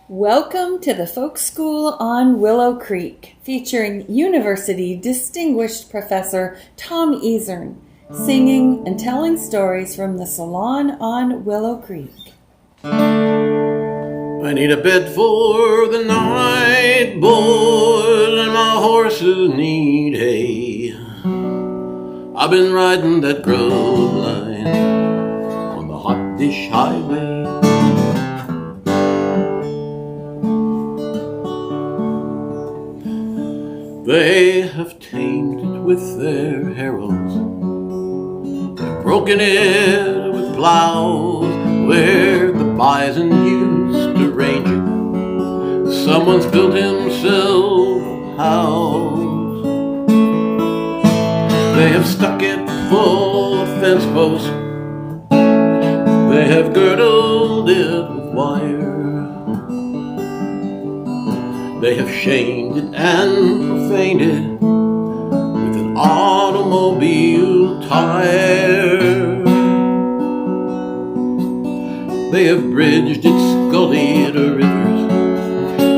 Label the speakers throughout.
Speaker 1: Welcome to the Folk School on Willow Creek, featuring University Distinguished Professor Tom Ezern, singing and telling stories from the Salon on Willow Creek.
Speaker 2: I need a bed for the night, boys, and my horses need hay. I've been riding that grub line on the hot dish highway. They have tamed it with their harrows, they've broken it with plows, where the bison used to range it. Someone's built himself a house. They have stuck it full of fence posts, they have girdled it with wire. They have shamed it and profaned it with an automobile tire. They have bridged its gully to rivers.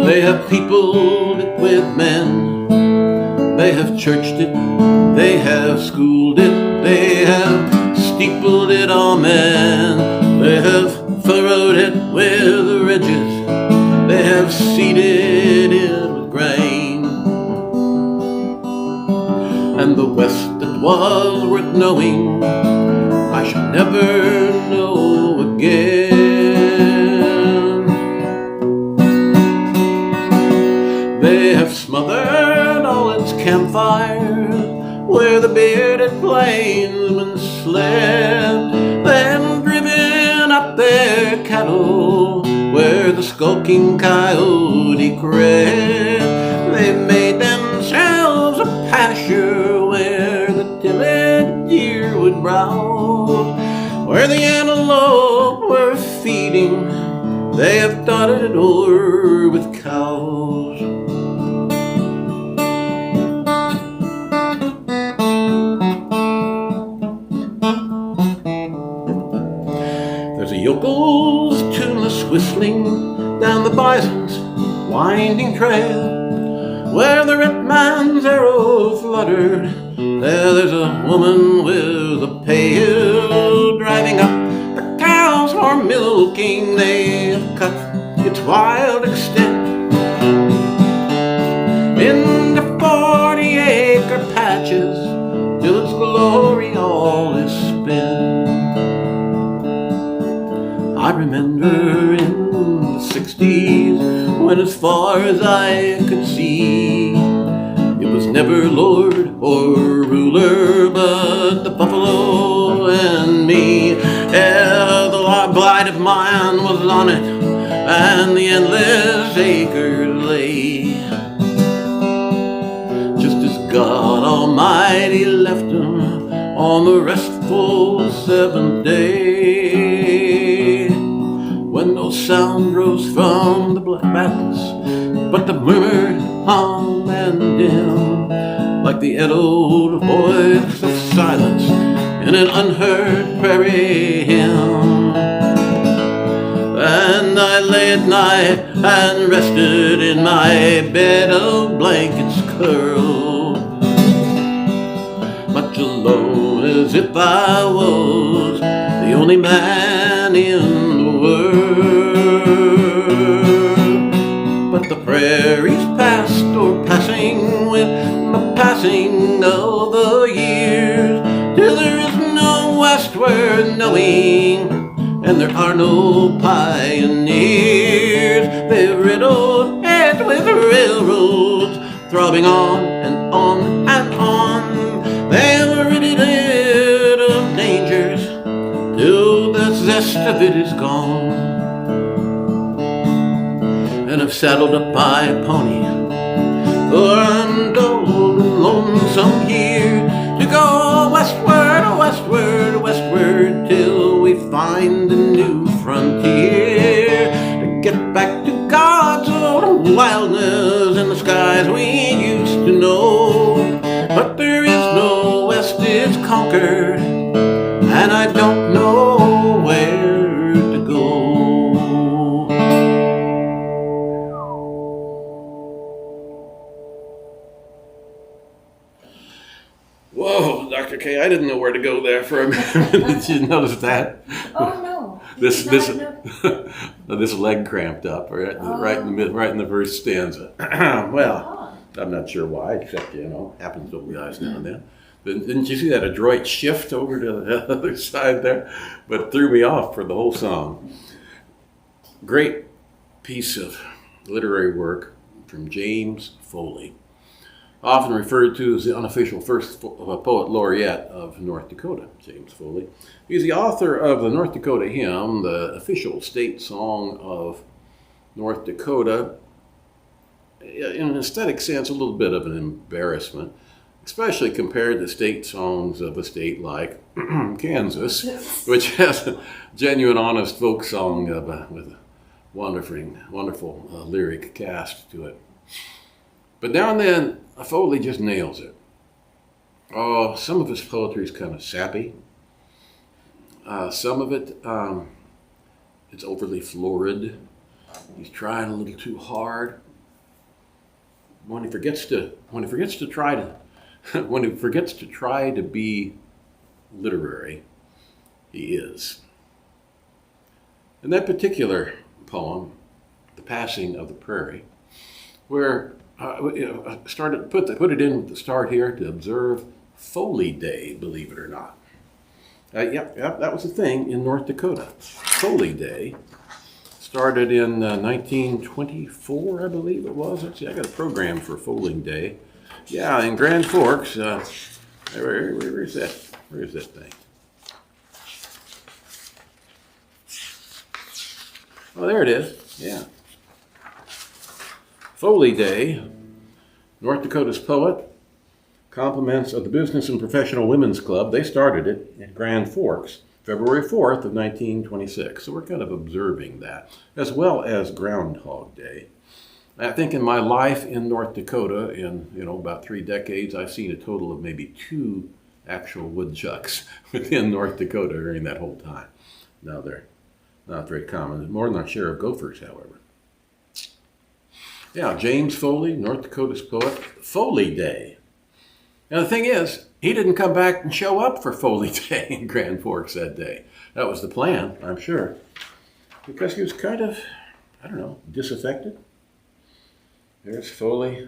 Speaker 2: They have peopled it with men. They have churched it. They have schooled it. They have steepled it, amen. They have furrowed it with ridges. They have seeded it with grain. And the West that was worth knowing, I shall never know again. They have smothered all its campfires, where the bearded plainsmen slept. They have driven up their cattle, where the skulking coyote crept. They made themselves a pasture where the timid deer would browse, where the antelope were feeding. They have dotted it o'er with cows. There's a yokel's tuneless whistling down the bison's winding trail, where the red man's arrow fluttered. There's a woman with a pail driving up the cows for milking. They've cut its wild extent into 40-acre patches till its glory all is spent. I remember in the 60s, when as far as I could see, it was never lord or ruler, but the buffalo and me. Yeah, the blight of mine was on it, and the endless acres lay, just as God Almighty left them on the restful seventh day, when no sound rose from the black mountains, but the murmured hum and dim, like the echoed voice of silence in an unheard prairie hymn. And I lay at night and rested in my bed of blankets curled, much alone as if I was the only man in the world. But the prairies passed or passing with the passing of the years, till there is no westward knowing, and there are no pioneers. They've riddled it with railroads, throbbing on and on and on. They've riddled it of dangers till the zest of it is gone. And I've saddled up my pony, for I'm dull and lonesome here, to go westward, westward, westward, till we find a new frontier, to get back to God's old wildness and the skies we used to know. But there is no west, it's conquered, and I don't know. Okay, I didn't know where to go there for a minute. Did you notice that?
Speaker 1: Oh no.
Speaker 2: This this leg cramped up right in the first stanza. Well, I'm not sure why, except happens to guys now and then. But didn't you see that adroit shift over to the other side there? But threw me off for the whole song. Great piece of literary work from James Foley, often referred to as the unofficial first poet laureate of North Dakota, James Foley. He's the author of the North Dakota Hymn, the official state song of North Dakota. In an aesthetic sense, a little bit of an embarrassment, especially compared to state songs of a state like Kansas, which has a genuine, honest folk song with a wonderful lyric cast to it. But now and then, Foley just nails it. Oh, some of his poetry is kind of sappy. Some of it, it's overly florid. He's trying a little too hard. When he forgets to try to be literary, he is. In that particular poem, "The Passing of the Prairie," where put it in at the start here to observe Foley Day, believe it or not. Yep, that was a thing in North Dakota. Foley Day started in 1924, I believe it was. Let's see, I got a program for Foley Day. Yeah, in Grand Forks. Where is that? Where is that thing? Oh, there it is. Yeah. Foley Day, North Dakota's poet, compliments of the Business and Professional Women's Club. They started it in Grand Forks, February 4th of 1926. So we're kind of observing that, as well as Groundhog Day. I think in my life in North Dakota, in about 3 decades, I've seen a total of maybe 2 actual woodchucks within North Dakota during that whole time. Now they're not very common. More than our share of gophers, however. Yeah, James Foley, North Dakota's poet, Foley Day. Now the thing is, he didn't come back and show up for Foley Day in Grand Forks that day. That was the plan, I'm sure. Because he was kind of, disaffected. There's Foley.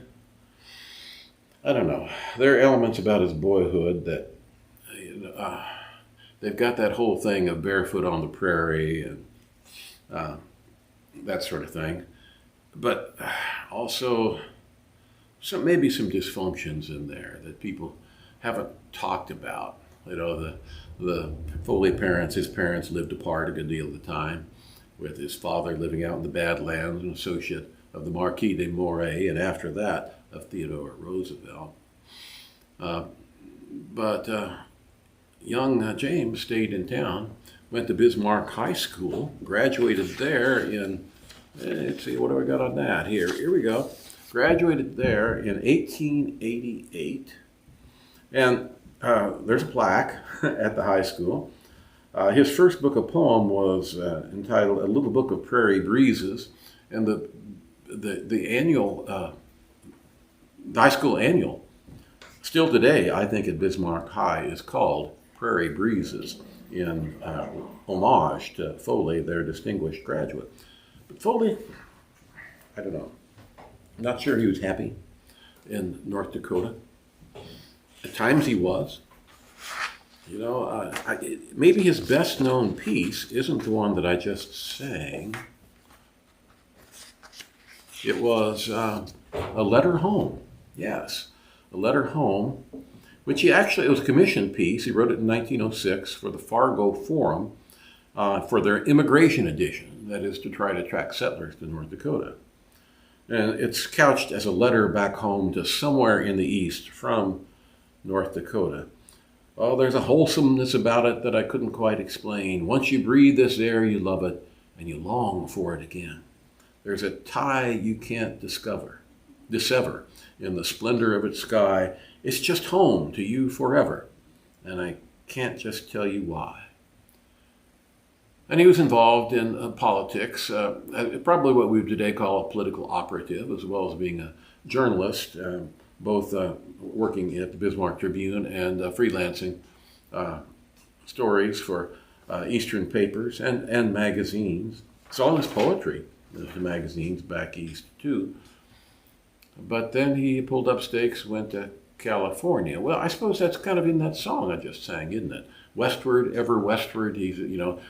Speaker 2: I don't know. There are elements about his boyhood that, they've got that whole thing of barefoot on the prairie and that sort of thing. But also maybe some dysfunctions in there that people haven't talked about. The Foley parents, his parents lived apart a good deal of the time, with his father living out in the Badlands, an associate of the Marquis de Moray, and after that of Theodore Roosevelt. But young James stayed in town, went to Bismarck High School, graduated there in, let's see, what do I got on that? Here we go. Graduated there in 1888. And there's a plaque at the high school. His first book of poem was entitled A Little Book of Prairie Breezes. And the annual, the high school annual, still today, I think at Bismarck High, is called Prairie Breezes in homage to Foley, their distinguished graduate. But Foley, I don't know. I'm not sure he was happy in North Dakota. At times he was. Maybe his best known piece isn't the one that I just sang. It was A Letter Home. Yes, A Letter Home, which it was a commissioned piece. He wrote it in 1906 for the Fargo Forum for their immigration edition, that is to try to attract settlers to North Dakota. And it's couched as a letter back home to somewhere in the east from North Dakota. Oh, there's a wholesomeness about it that I couldn't quite explain. Once you breathe this air, you love it, and you long for it again. There's a tie you can't dissever in the splendor of its sky. It's just home to you forever, and I can't just tell you why. And he was involved in politics, probably what we would today call a political operative, as well as being a journalist, both working at the Bismarck Tribune and freelancing stories for Eastern papers and magazines. Saw his poetry in the magazines back east too. But then he pulled up stakes, went to California. Well, I suppose that's kind of in that song I just sang, isn't it? Westward, ever westward. He's,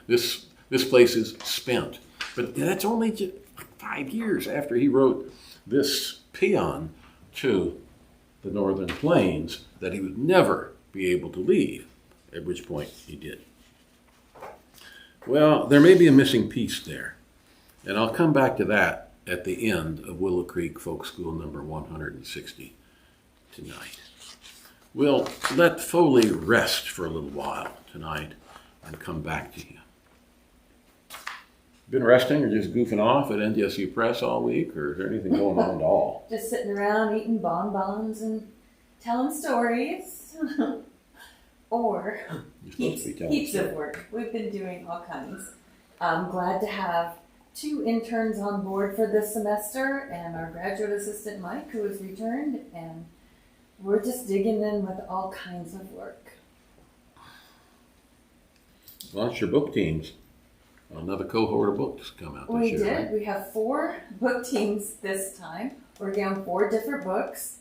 Speaker 2: this place is spent. But that's only just 5 years after he wrote this paean to the Northern Plains that he would never be able to leave, at which point he did. Well, there may be a missing piece there, and I'll come back to that at the end of Willow Creek Folk School number 160 tonight. We'll let Foley rest for a little while tonight and come back to him. Been resting or just goofing off at NDSU Press all week, or is there anything going on at all?
Speaker 1: Just sitting around eating bonbons and telling stories. Or heaps of work. We've been doing all kinds. I'm glad to have 2 interns on board for this semester, and our graduate assistant Mike, who has returned, and we're just digging in with all kinds of work.
Speaker 2: Launched your book teams. Another cohort of books come out this year.
Speaker 1: We did.
Speaker 2: Right?
Speaker 1: We have 4 book teams this time. We're down 4 different books,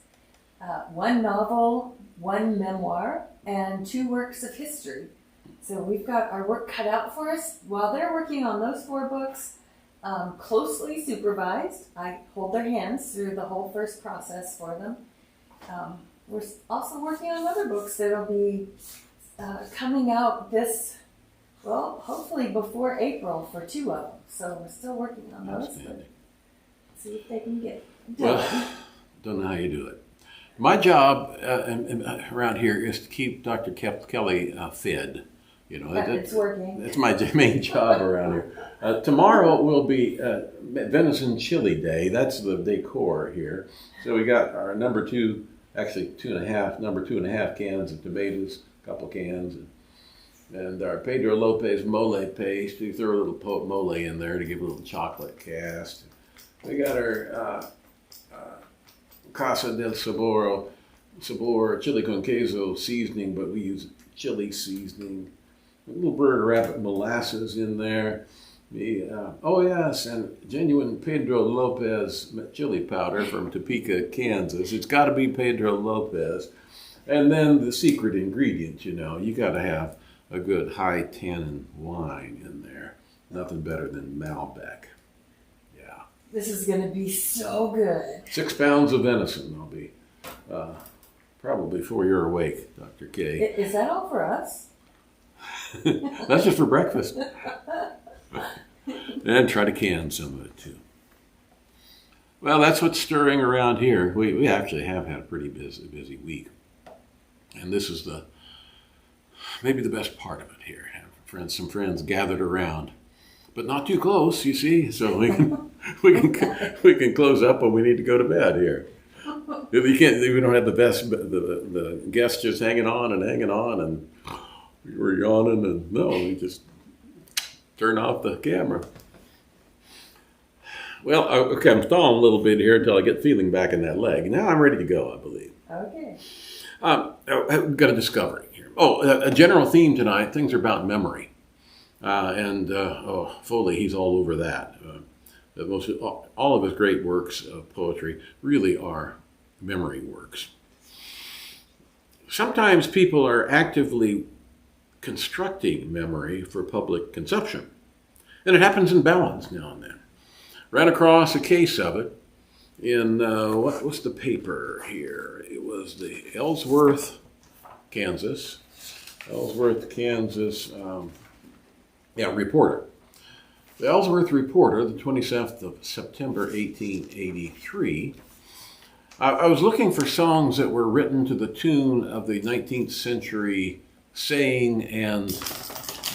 Speaker 1: 1 novel, 1 memoir, and 2 works of history. So we've got our work cut out for us. While they're working on those 4 books, closely supervised, I hold their hands through the whole first process for them. We're also working on other books that'll be coming out hopefully before April for 2 of them. So we're still working on those. But see if they can get done.
Speaker 2: Well, don't know how you do it. My job around here is to keep Dr. Kelley fed.
Speaker 1: It's working.
Speaker 2: That's my main job around here. Tomorrow will be Venison Chili Day. That's the decor here. So we got our number 2 cans of tomatoes, a couple cans, and our Pedro Lopez mole paste. We throw a little mole in there to give a little chocolate cast. We got our Casa del Sabor chili con queso seasoning, but we use chili seasoning. A little bird rabbit molasses in there. And genuine Pedro Lopez chili powder from Topeka, Kansas. It's got to be Pedro Lopez. And then the secret ingredient, you got to have a good high tannin wine in there. Nothing better than Malbec. Yeah.
Speaker 1: This is going to be so good.
Speaker 2: 6 pounds of venison. I'll be probably before you're awake, Dr. K.
Speaker 1: Is that all for us?
Speaker 2: That's just for breakfast. And try to can some of it too. Well, that's what's stirring around here. We actually have had a pretty busy week. And this is maybe the best part of it here. Have some friends gathered around. But not too close, you see, so we can close up when we need to go to bed here. We don't have the guests just hanging on, and we were yawning, and we just turn off the camera. Well, okay, I'm stalling a little bit here until I get feeling back in that leg. Now I'm ready to go, I believe.
Speaker 1: Okay.
Speaker 2: I've got a discovery here. A general theme tonight. Things are about memory, and Foley, he's all over that. All of his great works of poetry really are memory works. Sometimes people are actively constructing memory for public consumption. And it happens in ballads now and then. Ran across a case of it in, what's the paper here? It was the Ellsworth, Kansas Reporter. The Ellsworth Reporter, the 27th of September, 1883. I was looking for songs that were written to the tune of the 19th century saying and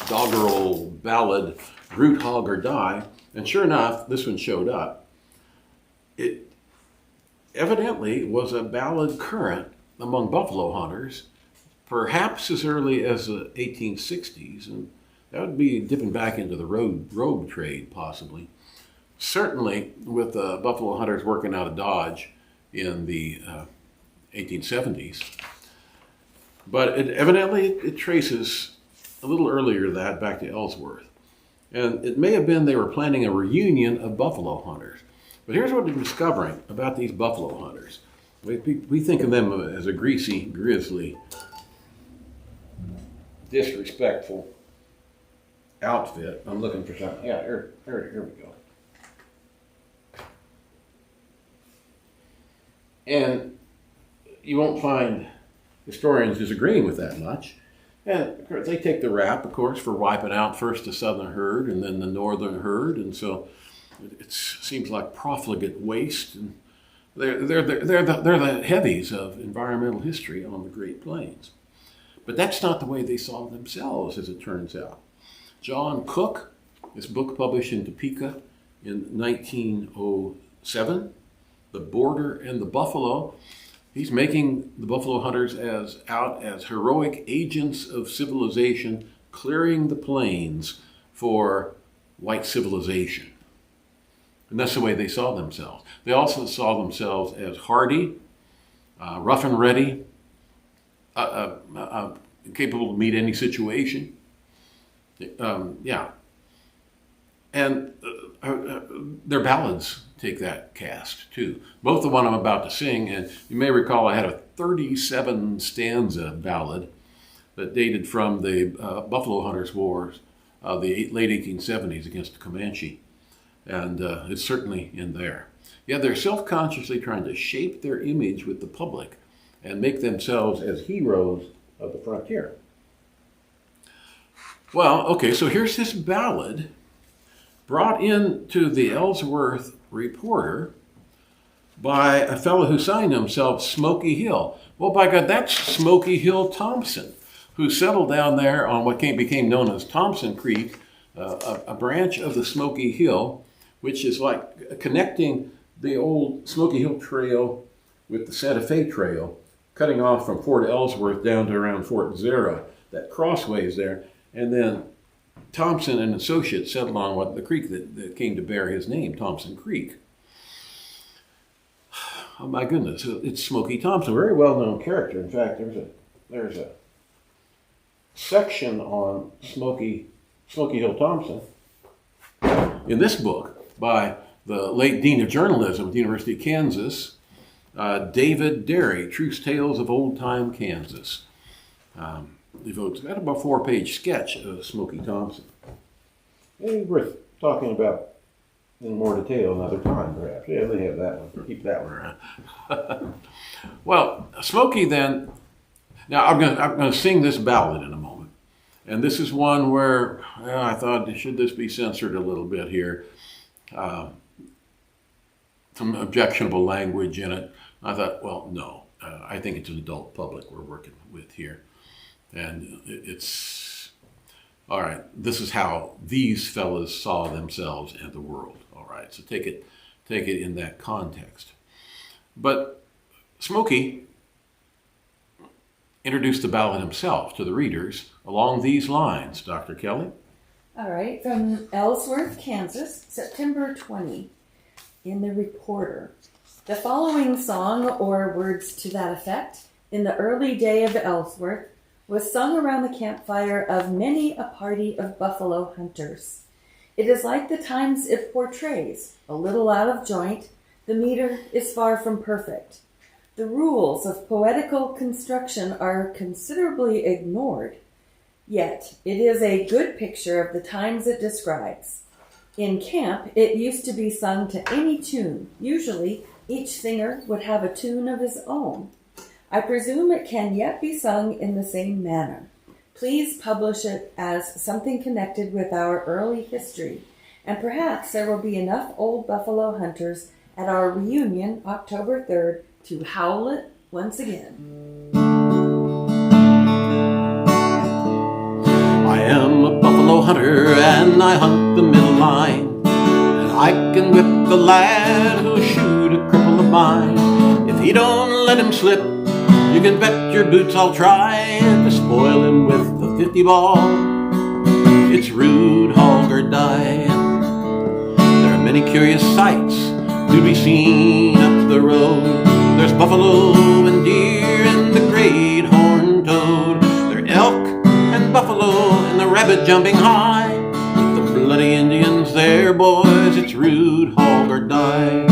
Speaker 2: doggerel ballad, Root, Hog, or Die. And sure enough, this one showed up. It evidently was a ballad current among buffalo hunters, perhaps as early as the 1860s. And that would be dipping back into the robe trade, possibly. Certainly with buffalo hunters working out of Dodge in the 1870s. But it traces a little earlier than that back to Ellsworth. And it may have been they were planning a reunion of buffalo hunters. But here's what we're discovering about these buffalo hunters. We think of them as a greasy, grisly, disrespectful outfit. I'm looking for something. Yeah, here we go. And you won't find historians disagreeing with that much. And of course, they take the rap, of course, for wiping out first the southern herd and then the northern herd, and so it seems like profligate waste. And they're the heavies of environmental history on the Great Plains. But that's not the way they saw themselves, as it turns out. John Cook, this book published in Topeka in 1907, The Border and the Buffalo. He's making the buffalo hunters as heroic agents of civilization, clearing the plains for white civilization. And that's the way they saw themselves. They also saw themselves as hardy, rough and ready, capable to meet any situation. And their ballads take that cast too. Both the one I'm about to sing, and you may recall I had a 37 stanza ballad that dated from the Buffalo Hunters Wars of the late 1870s against the Comanche. And it's certainly in there. Yeah, they're self-consciously trying to shape their image with the public and make themselves as heroes of the frontier. Well, okay, so here's this ballad brought into the Ellsworth Reporter by a fellow who signed himself Smoky Hill. Well, by God, that's Smoky Hill Thompson, who settled down there on what became known as Thompson Creek, a branch of the Smoky Hill, which is like connecting the old Smoky Hill Trail with the Santa Fe Trail, cutting off from Fort Ellsworth down to around Fort Zara. That crossways there. And then Thompson and Associates settled on what the creek that came to bear his name, Thompson Creek. Oh my goodness, it's Smoky Thompson, a very well-known character. In fact, there's a section on Smoky Hill Thompson in this book by the late Dean of Journalism at the University of Kansas, David Derry, Truth Tales of Old Time Kansas. Devotes about a 4-page sketch of Smoky Thompson. Maybe worth talking about in more detail another time, perhaps. Yeah, they have that one. Keep that one around. Well, Smoky then. Now I'm going to sing this ballad in a moment, and this is one where I thought, should this be censored a little bit here? Some objectionable language in it. I thought, well, no. I think it's an adult public we're working with here. And it's, all right, this is how these fellas saw themselves and the world. All right, so take it in that context. But Smoky introduced the ballad himself to the readers along these lines, Dr. Kelley.
Speaker 1: All right, from Ellsworth, Kansas, September 20, in the Reporter. The following song, or words to that effect, in the early day of Ellsworth, was sung around the campfire of many a party of buffalo hunters. It is like the times it portrays, a little out of joint. The meter is far from perfect. The rules of poetical construction are considerably ignored. Yet, it is a good picture of the times it describes. In camp, it used to be sung to any tune. Usually, each singer would have a tune of his own. I presume it can yet be sung in the same manner. Please publish it as something connected with our early history, and perhaps there will be enough old buffalo hunters at our reunion October 3rd to howl it once again.
Speaker 2: I am a buffalo hunter and I hunt the middle line, and I can whip the lad who'll shoot a cripple of mine. If he don't let him slip, you can bet your boots I'll try to spoil him with the 50 ball. It's rude, hog or die. There are many curious sights to be seen up the road. There's buffalo and deer jumping high. With the bloody Indians there, boys, it's root, hog, or die.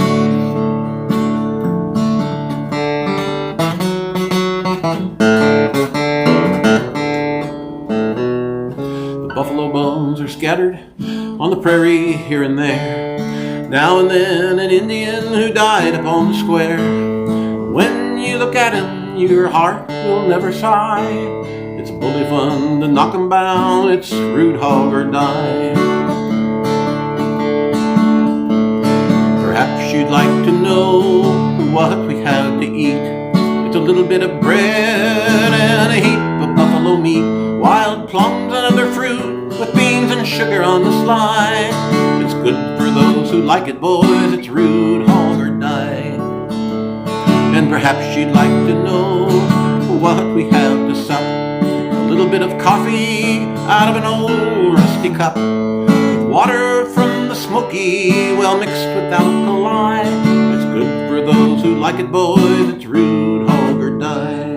Speaker 2: The buffalo bones are scattered on the prairie here and there. Now and then an Indian who died upon the square. When you look at him, your heart will never sigh. It's bully fun to knock 'em down. It's root, hog, or die. Perhaps you'd like to know what we have to eat. It's a little bit of bread and a heap of buffalo meat, wild plums and other fruit with beans and sugar on the sly. It's good for those who like it, boys. It's root, hog, or die. And perhaps you'd like to know what we have to sup. A little bit of coffee out of an old rusty cup, with water from the Smoky, well mixed with alkali. It's good for those who like it, boys. It's root, hog, or die.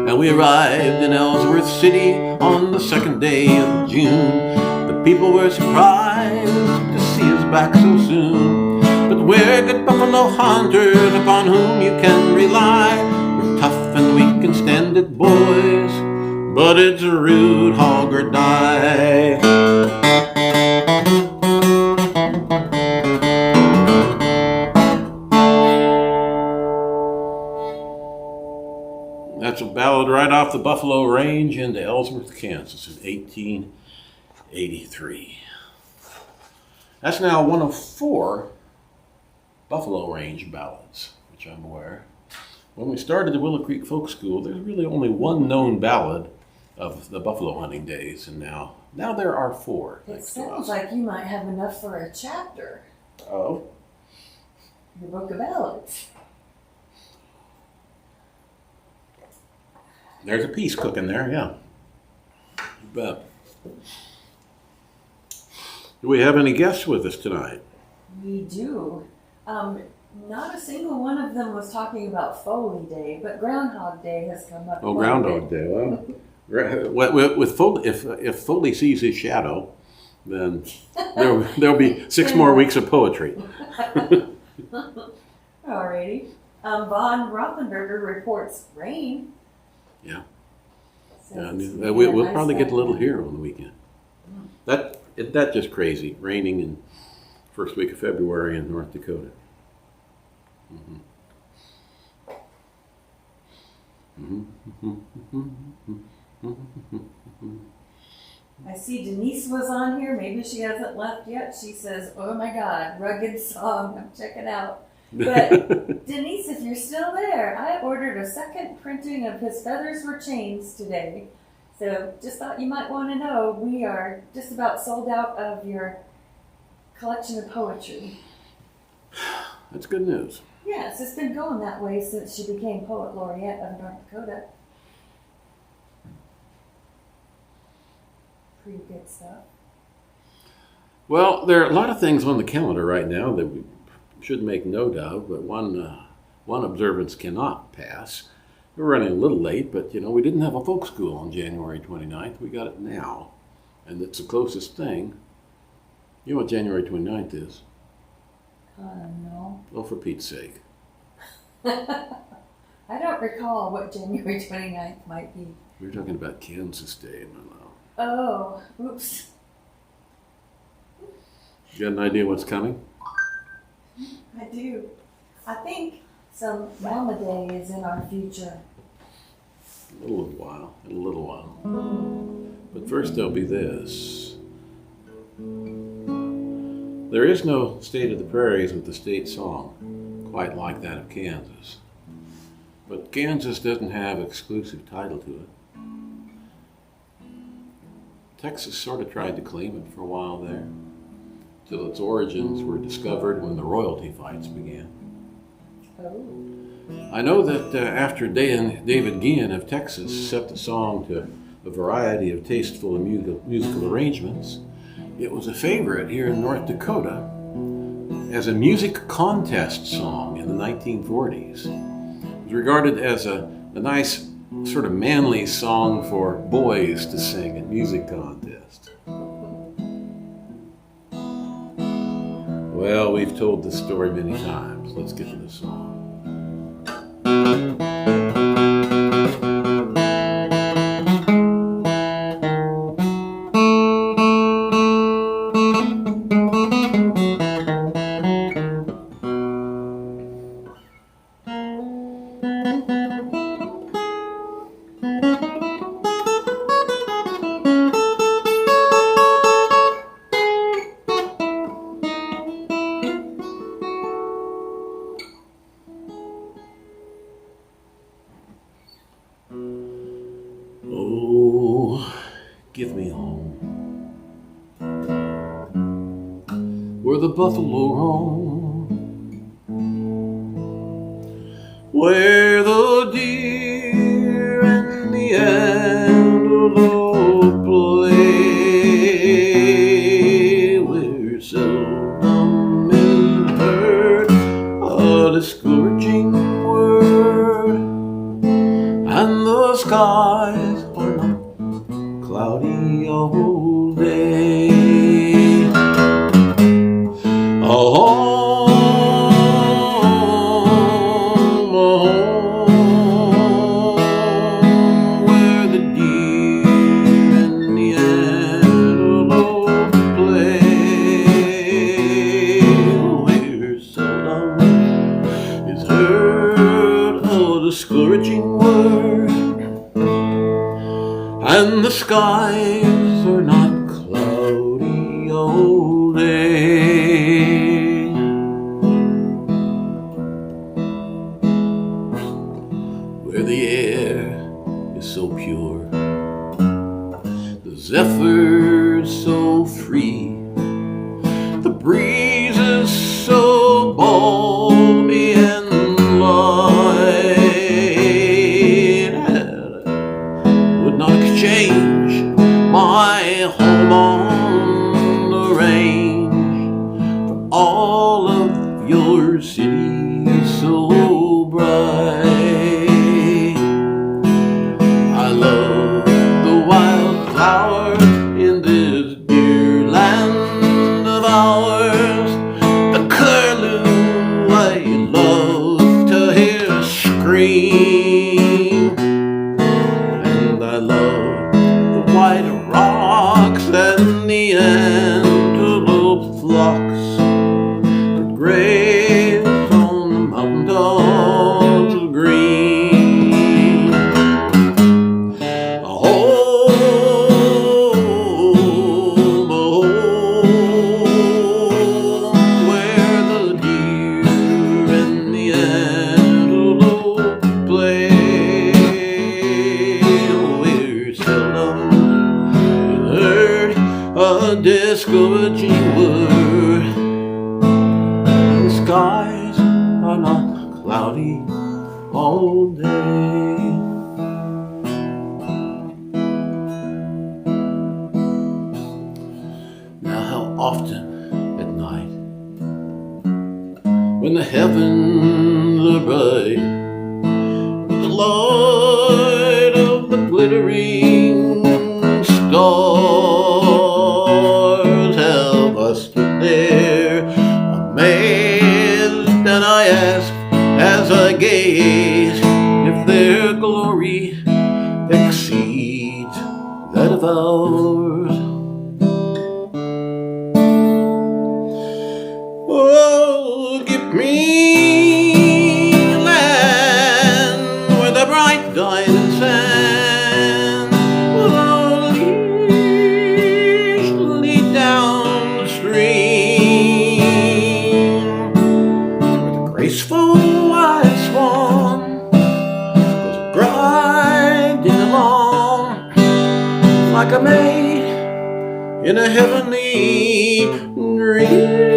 Speaker 2: Now we arrived in Ellsworth City on the 2nd day of June. The people were surprised to see us back so soon. But we're good buffalo hunters upon whom you can rely. We're tough and we can stand it, boys, but it's root, hog, or die. That's a ballad right off the Buffalo Range into Ellsworth, Kansas in 1883. That's now one of 4 Buffalo Range ballads, which I'm aware. When we started the Willow Creek Folk School, there's really only one known ballad of the buffalo hunting days, and now there are 4.
Speaker 1: It sounds like you might have enough for a chapter.
Speaker 2: Oh?
Speaker 1: Your book of ballads.
Speaker 2: There's a piece cooking there, yeah. You bet. Do we have any guests with us tonight?
Speaker 1: We do. Not a single one of them was talking about Foley Day, but Groundhog Day has come up.
Speaker 2: Oh, Groundhog Day. Well, with Foley, if Foley sees his shadow, then there'll be 6 more weeks of poetry.
Speaker 1: Alrighty. Von Rothenberger reports rain.
Speaker 2: Yeah.
Speaker 1: So
Speaker 2: Yeah, we'll probably get a little here on the weekend. That's just crazy. Raining in first week of February in North Dakota.
Speaker 1: I see Denise was on here. Maybe she hasn't left yet. She says, "Oh my God, rugged song. I'm checking out." But Denise, if you're still there, I ordered a second printing of His Feathers Were Chains today. So just thought you might want to know, we are just about sold out of your collection of poetry.
Speaker 2: That's good news.
Speaker 1: Yes, it's been going that way since she became Poet Laureate of North Dakota. Pretty good stuff.
Speaker 2: Well, there are a lot of things on the calendar right now that we should make note of, but one observance cannot pass. We're running a little late, but we didn't have a folk school on January 29th. We got it now, and it's the closest thing. You know what January 29th is?
Speaker 1: No.
Speaker 2: Oh, for Pete's sake.
Speaker 1: I don't recall what January 29th might be.
Speaker 2: We're talking about Kansas Day. No.
Speaker 1: Oh, oops.
Speaker 2: You got an idea what's coming?
Speaker 1: I do. I think some momaday is in our future.
Speaker 2: In a little while. But first there'll be this. There is no State of the Prairies with the state song, quite like that of Kansas. But Kansas doesn't have exclusive title to it. Texas sort of tried to claim it for a while there, till its origins were discovered when the royalty fights began.
Speaker 1: Oh.
Speaker 2: I know that after David Guillen of Texas set the song to a variety of tasteful and musical arrangements, it was a favorite here in North Dakota as a music contest song in the 1940s. It was regarded as a nice sort of manly song for boys to sing at music contests. Well, we've told this story many times. Let's get to the song. Give me home where the buffalo roam, where the deer and the antelope play, where seldom is heard a discouraging word, and the skies are not cloudy all day. A home where the deer and the antelope play, where seldom is heard a discouraging word, and the skies are not cloudy all day. Where the air is so pure, the zephyrs so free, the breeze is so balmy and light, would not exchange my home on the range for all of your cities so bright. I love the wildflowers in this dear land of ours, the curlew I love to hear scream, and I love the white rocks and the antelope flocks that graze on the mountain tops of green. A home where the deer and the antelope play, where seldom is heard a discouraging word, the skies are not cloudy all day. Now how often at night, when the heavens are bright with the light of the glittering stars, have I stood there amazed, and I ask as I gaze if their glory exceeds that of ours. Oh, give me land where the bright diamond sand will lead down the stream, where the graceful white swan goes gliding along like a maid in a heavenly dream.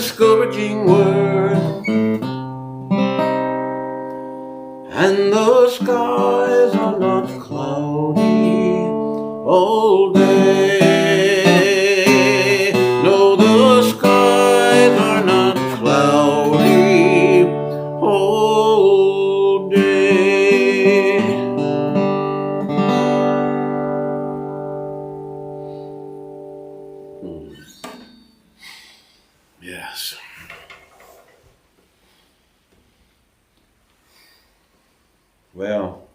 Speaker 2: discouraging word, and the skies are not cloudy all day. No, the skies are not cloudy all day. Yes. Well,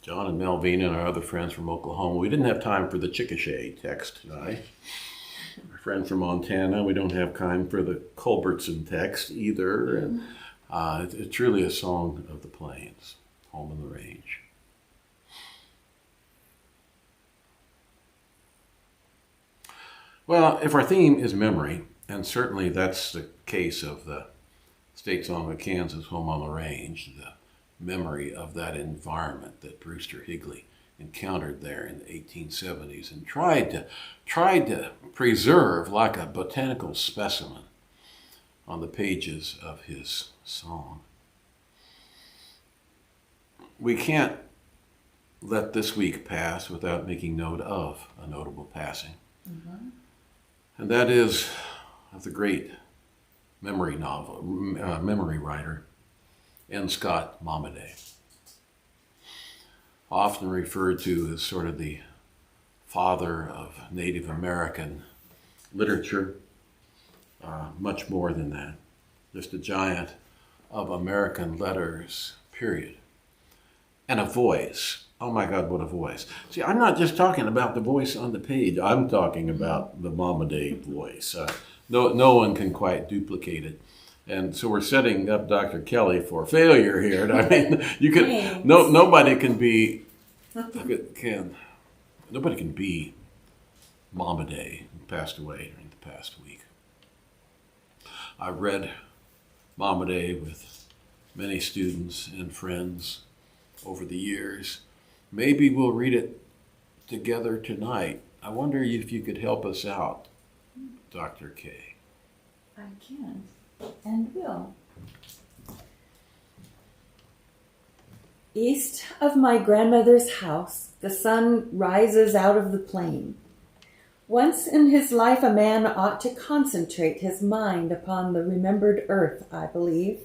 Speaker 2: John and Melvina and our other friends from Oklahoma, we didn't have time for the Chickasha text tonight. Our friend from Montana, we don't have time for the Culbertson text either. And it's truly a song of the plains, home in the range. Well, if our theme is memory, and certainly that's the case of the state song of Kansas, Home on the Range, the memory of that environment that Brewster Higley encountered there in the 1870s and tried to preserve like a botanical specimen on the pages of his song. We can't let this week pass without making note of a notable passing. Mm-hmm. And that is of the great memory writer, N. Scott Momaday, often referred to as sort of the father of Native American literature, much more than that, just a giant of American letters, period. And a voice. Oh my God, what a voice. See, I'm not just talking about the voice on the page, I'm talking about the Momaday voice. No one can quite duplicate it. And so we're setting up Dr. Kelley for failure here. I mean, nobody can be Momaday, who passed away during the past week. I read Momaday with many students and friends over the years. Maybe we'll read it together tonight. I wonder if you could help us out, Dr. K.
Speaker 1: I can. And will. East of my grandmother's house, the sun rises out of the plain. Once in his life, a man ought to concentrate his mind upon the remembered earth, I believe.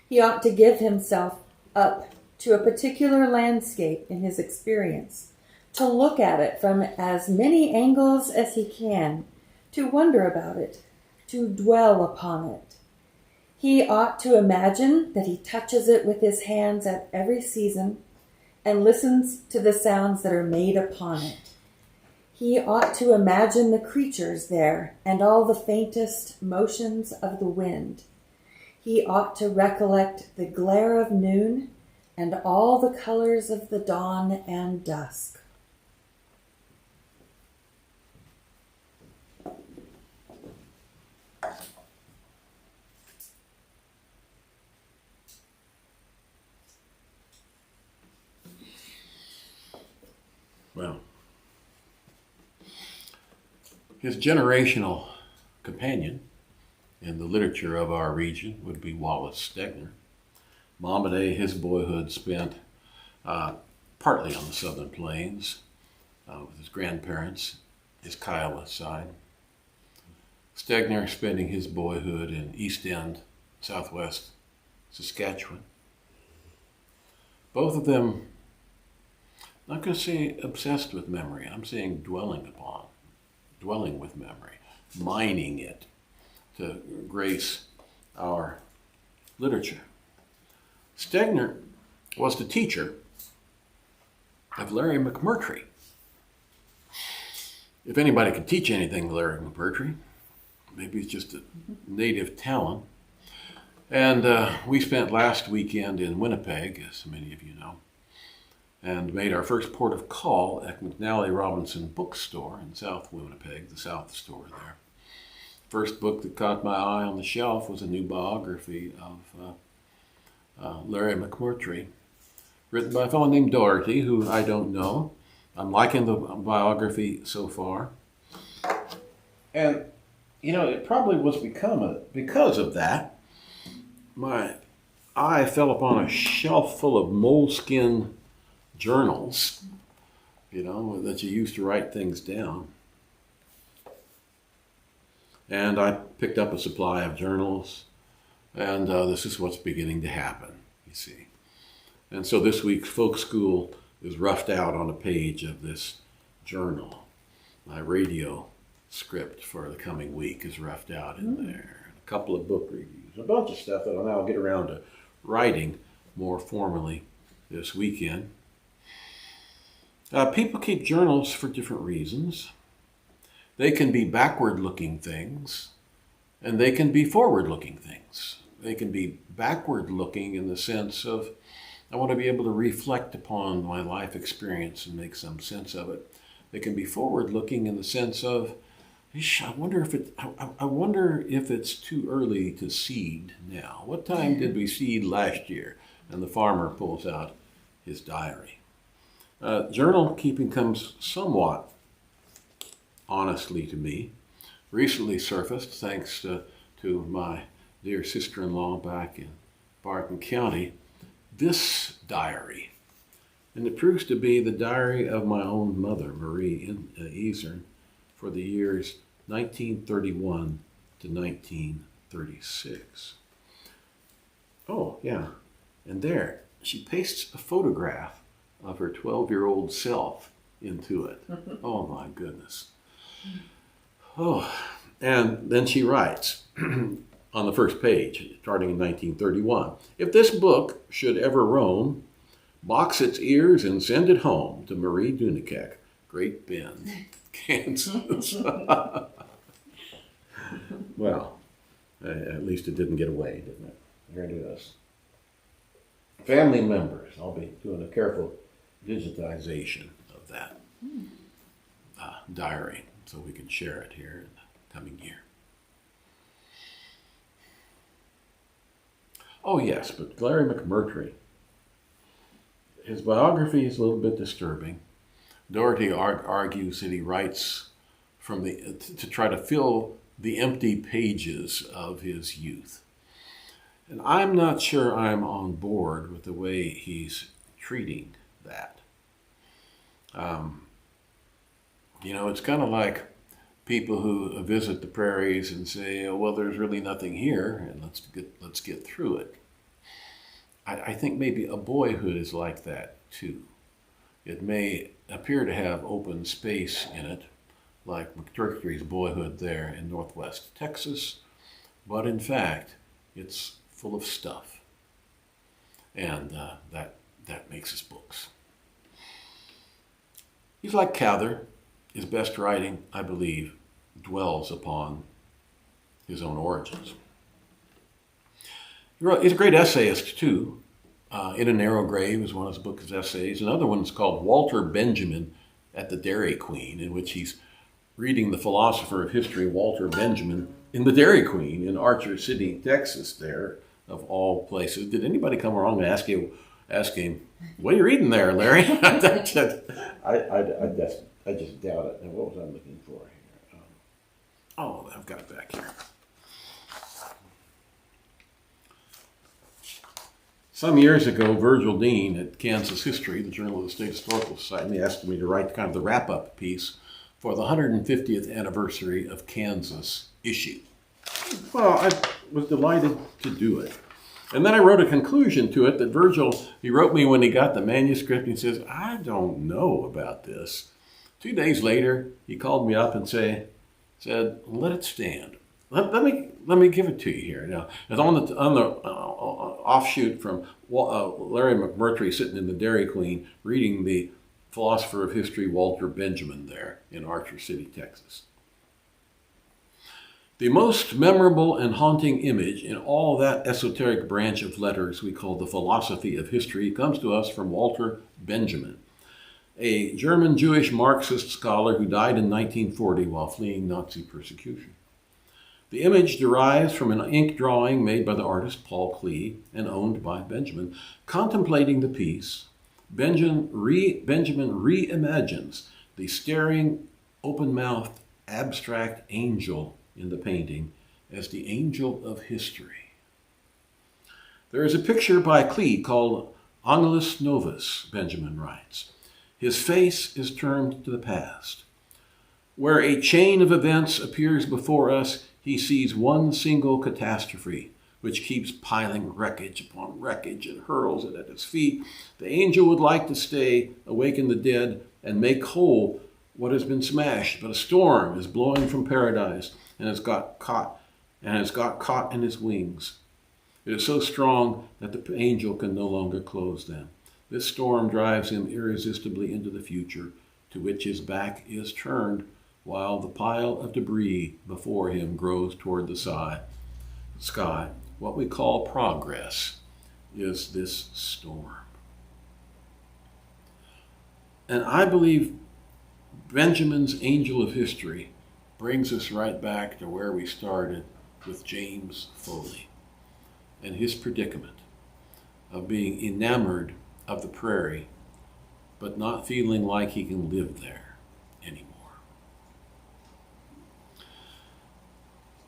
Speaker 1: He ought to give himself up to a particular landscape in his experience, to look at it from as many angles as he can, to wonder about it, to dwell upon it. He ought to imagine that he touches it with his hands at every season and listens to the sounds that are made upon it. He ought to imagine the creatures there and all the faintest motions of the wind. He ought to recollect the glare of noon and all the colors of the dawn and dusk.
Speaker 2: Well, his generational companion in the literature of our region would be Wallace Stegner. Momaday, his boyhood spent partly on the southern plains with his grandparents, his Kiowa side. Stegner spending his boyhood in East End, southwest Saskatchewan. Both of them, I'm not going to say obsessed with memory, I'm saying dwelling with memory, mining it to grace our literature. Stegner was the teacher of Larry McMurtry. If anybody could teach anything to Larry McMurtry, maybe it's just a native talent. And we spent last weekend in Winnipeg, as many of you know, and made our first port of call at McNally Robinson Bookstore in South Winnipeg, the South store there. First book that caught my eye on the shelf was a new biography of Larry McMurtry, written by a fellow named Doherty, who I don't know. I'm liking the biography so far. And it probably was because of that. My eye fell upon a shelf full of moleskin journals, that you used to write things down. And I picked up a supply of journals, and this is what's beginning to happen, you see. And so this week's folk school is roughed out on a page of this journal. My radio script for the coming week is roughed out in there. A couple of book reviews, a bunch of stuff that I'll now get around to writing more formally this weekend. People keep journals for different reasons. They can be backward-looking things, and they can be forward-looking things. They can be backward-looking in the sense of, I want to be able to reflect upon my life experience and make some sense of it. They can be forward-looking in the sense of, I wonder if it's too early to seed now. What time did we seed last year? And the farmer pulls out his diary. Journal keeping comes somewhat honestly to me. Recently surfaced, thanks to my dear sister-in-law back in Barton County, this diary. And it proves to be the diary of my own mother, Marie Easern, for the years 1931 to 1936. Oh, yeah. And there, she pastes a photograph of her 12-year-old self into it. Oh, my goodness. Oh, and then she writes on the first page, starting in 1931, if this book should ever roam, box its ears and send it home to Marie Dunikek, Great Bend, Kansas. Well, at least it didn't get away, didn't it? Here it is. Family members. I'll be doing a careful digitization of that diary so we can share it here in the coming year. Oh yes, but Larry McMurtry, his biography is a little bit disturbing. Doherty argues that he writes to try to fill the empty pages of his youth. And I'm not sure I'm on board with the way he's treating that. It's kind of like people who visit the prairies and say, oh, well, there's really nothing here, and let's get through it. I think maybe a boyhood is like that, too. It may appear to have open space in it, like McMurtry's boyhood there in northwest Texas, but in fact, it's full of stuff, and that makes his books. He's like Cather. His best writing, I believe, dwells upon his own origins. He's a great essayist, too. In a Narrow Grave is one of his book's essays. Another one is called Walter Benjamin at the Dairy Queen, in which he's reading the philosopher of history, Walter Benjamin, in the Dairy Queen in Archer City, Texas, there, of all places. Did anybody come along and ask him, what are you reading there, Larry? I just doubt it. And what was I looking for here? I've got it back here. Some years ago, Virgil Dean at Kansas History, the Journal of the State Historical Society, asked me to write kind of the wrap-up piece for the 150th anniversary of Kansas issue. Well, I was delighted to do it. And then I wrote a conclusion to it that Virgil, he wrote me when he got the manuscript, and he says, I don't know about this. 2 days later, he called me up and said, let it stand. Let me give it to you here. Now, it's on the offshoot from Larry McMurtry sitting in the Dairy Queen reading the philosopher of history Walter Benjamin there in Archer City, Texas. The most memorable and haunting image in all that esoteric branch of letters we call the philosophy of history comes to us from Walter Benjamin, a German Jewish Marxist scholar who died in 1940 while fleeing Nazi persecution. The image derives from an ink drawing made by the artist Paul Klee and owned by Benjamin. Contemplating the piece, Benjamin reimagines the staring, open-mouthed, abstract angel in the painting as the angel of history. There is a picture by Kelley called Angelus Novus, Benjamin writes. His face is turned to the past. Where a chain of events appears before us, he sees one single catastrophe, which keeps piling wreckage upon wreckage and hurls it at his feet. The angel would like to stay, awaken the dead, and make whole what has been smashed, but a storm is blowing from paradise and has got caught in his wings. It is so strong that the angel can no longer close them. This storm drives him irresistibly into the future, to which his back is turned, while the pile of debris before him grows toward the sky. What we call progress is this storm. And I believe Benjamin's angel of history brings us right back to where we started with James Foley and his predicament of being enamored of the prairie, but not feeling like he can live there anymore.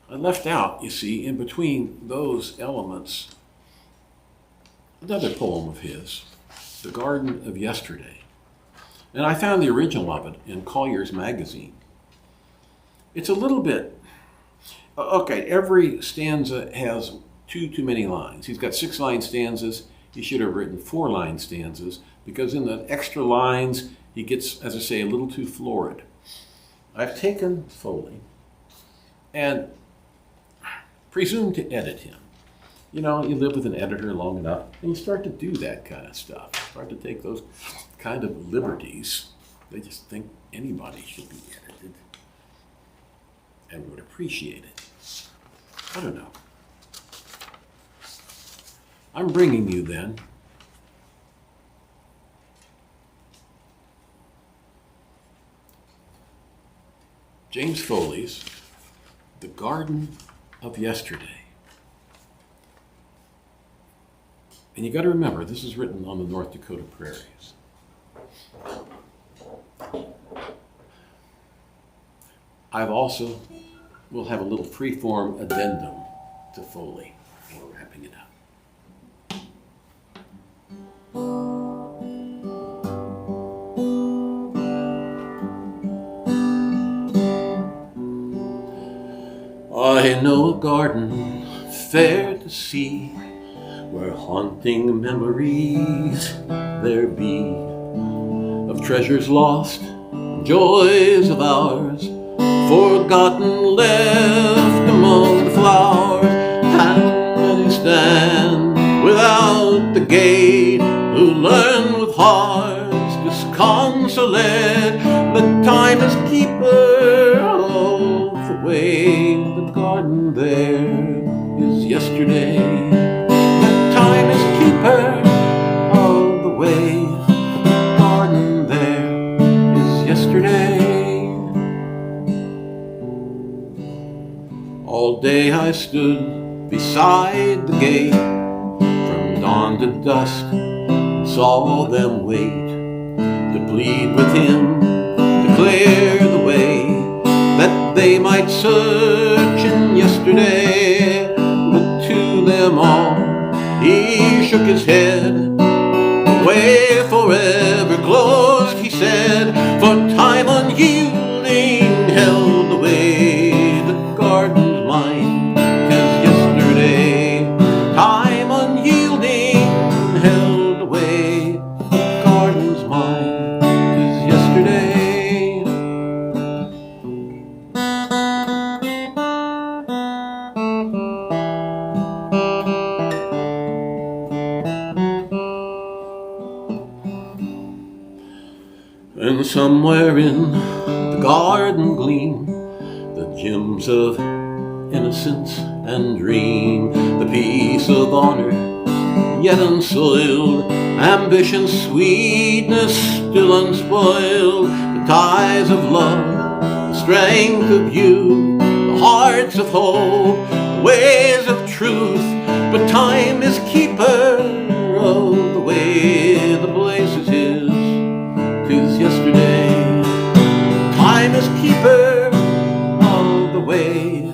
Speaker 2: I left out, you see, in between those elements, another poem of his, The Garden of Yesterday. And I found the original of it in Collier's magazine. It's a little bit, okay, every stanza has too many lines. He's got 6-line stanzas. He should have written 4-line stanzas, because in the extra lines, he gets, as I say, a little too florid. I've taken Foley and presumed to edit him. You know, you live with an editor long enough, and you start to do that kind of stuff. You start to take those kind of liberties. They just think anybody should be edited and would appreciate it. I don't know. I'm bringing you then James Foley's The Garden of Yesterday. And you got to remember, this is written on the North Dakota prairies. We'll have a little free-form addendum to Foley before wrapping it up. I know a garden fair to see, where haunting memories there be, of treasures lost, joys of ours, forgotten, left among the flowers. And many stand without the gate, who learn with hearts disconsolate, but time is keeper of the way. The garden there is yesterday. Time is keeper of the way. The garden there is yesterday. All day I stood beside the gate, from dawn to dusk, and saw them wait to plead with him, to clear the way, that they might search in yesterday. But to them all he shook his head. The way forever closed, he said, for time unyielding held the way. The garden's mine, 'tis yesterday. Time unyielding held the way. The garden's mine, 'tis yesterday. And somewhere in the garden gleam the gems of innocence and dream, the peace of honor yet unsoiled, ambition's sweetness still unspoiled, the ties of love, the strength of youth, the hearts of hope, the ways of truth. But time is keeper of the way. The place is his, 'tis yesterday. Time is keeper of the way.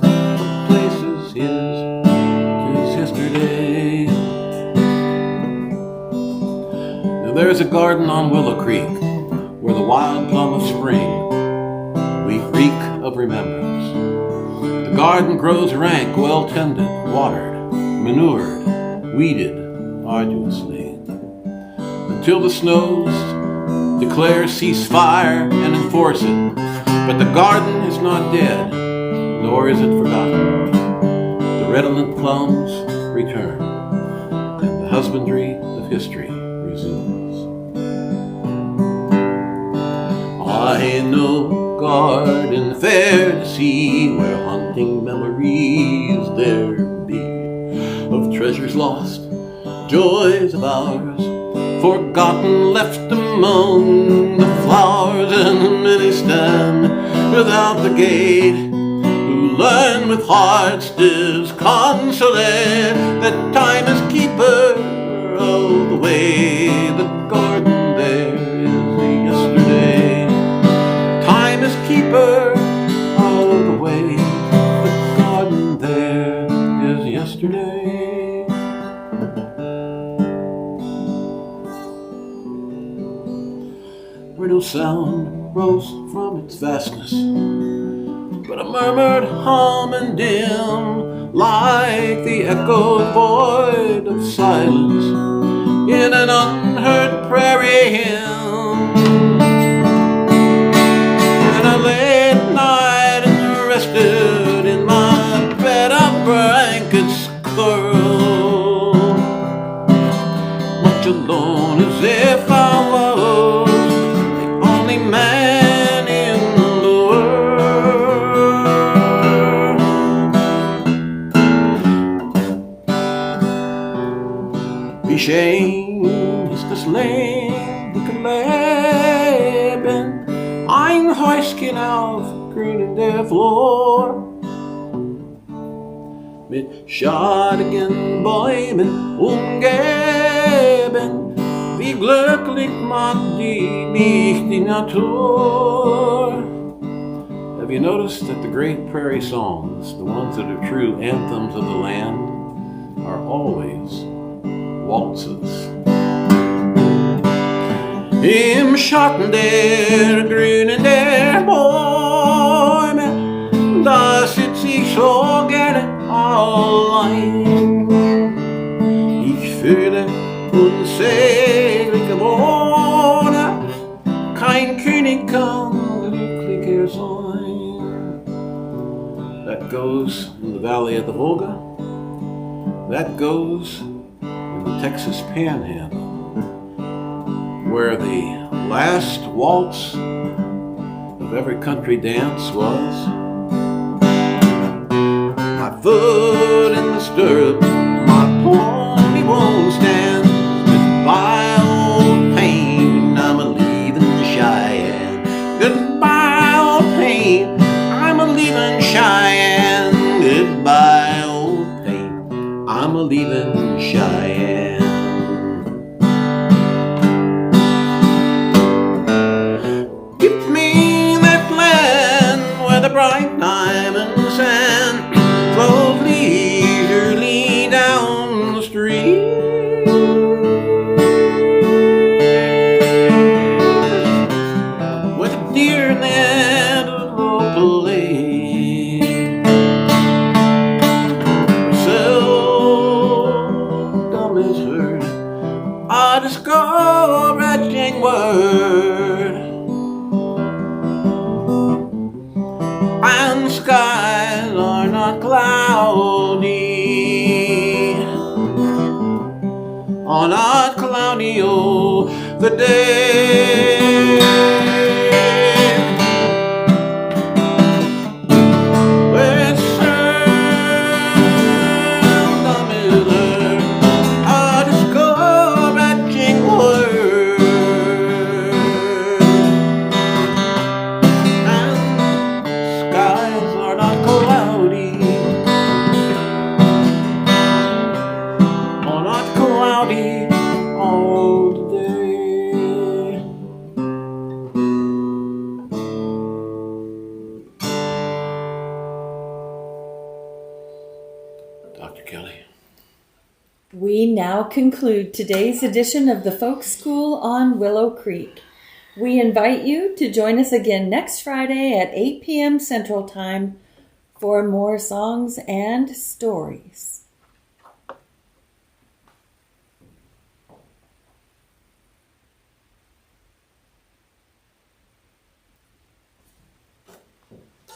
Speaker 2: There's a garden on Willow Creek where the wild plum of spring we reek of remembrance. The garden grows rank, well tended, watered, manured, weeded arduously, until the snows declare ceasefire and enforce it. But the garden is not dead, nor is it forgotten. The redolent plums return, and the husbandry of history resumes. I know garden fair to see, where haunting memories there be of treasures lost, joys of ours forgotten, left among the flowers. And many stand without the gate who learn with hearts disconsolate that time is keeper of the way. The garden there is yesterday. Time is keeper of the way. The garden there is yesterday. Where no sound rose from its vastness, but a murmured hum and dim, like the echoed void of silence in an unheard prairie hymn. And I lay at night and rested in my bed of blankets curled, much alone as if I was man in the world. Wie schön ist das lebendige Leben, ein Häuschen auf grünender Flur, mit schattigen Bäumen umgeben. Wie glücklich mag mich die Natur. Have you noticed that the great prairie songs, the ones that are true anthems of the land, are always waltzes? Im Schatten der grünen der Bäume, da sitz ich so gerne allein. Ich fühle unsägliche Wohner, kein König kann glücklicher sein. That goes in the valley of the Volga. That goes in the Texas Panhandle, where the last waltz of every country dance was. My foot in the stirrup, my pony won't stand. Goodbye, old pain, I'm a-leaving Cheyenne. Goodbye, old pain, I'm a-leaving Cheyenne. Goodbye, old pain, I'm a-leaving Cheyenne. Give me that land where the bright diamond sand flows leisurely down the street. Discouraging word, and skies are not cloudy, are not cloudy, oh, the day. Dr. Kelley.
Speaker 1: We now conclude today's edition of the Folk School on Willow Creek. We invite you to join us again next Friday at 8 p.m. Central Time for more songs and stories.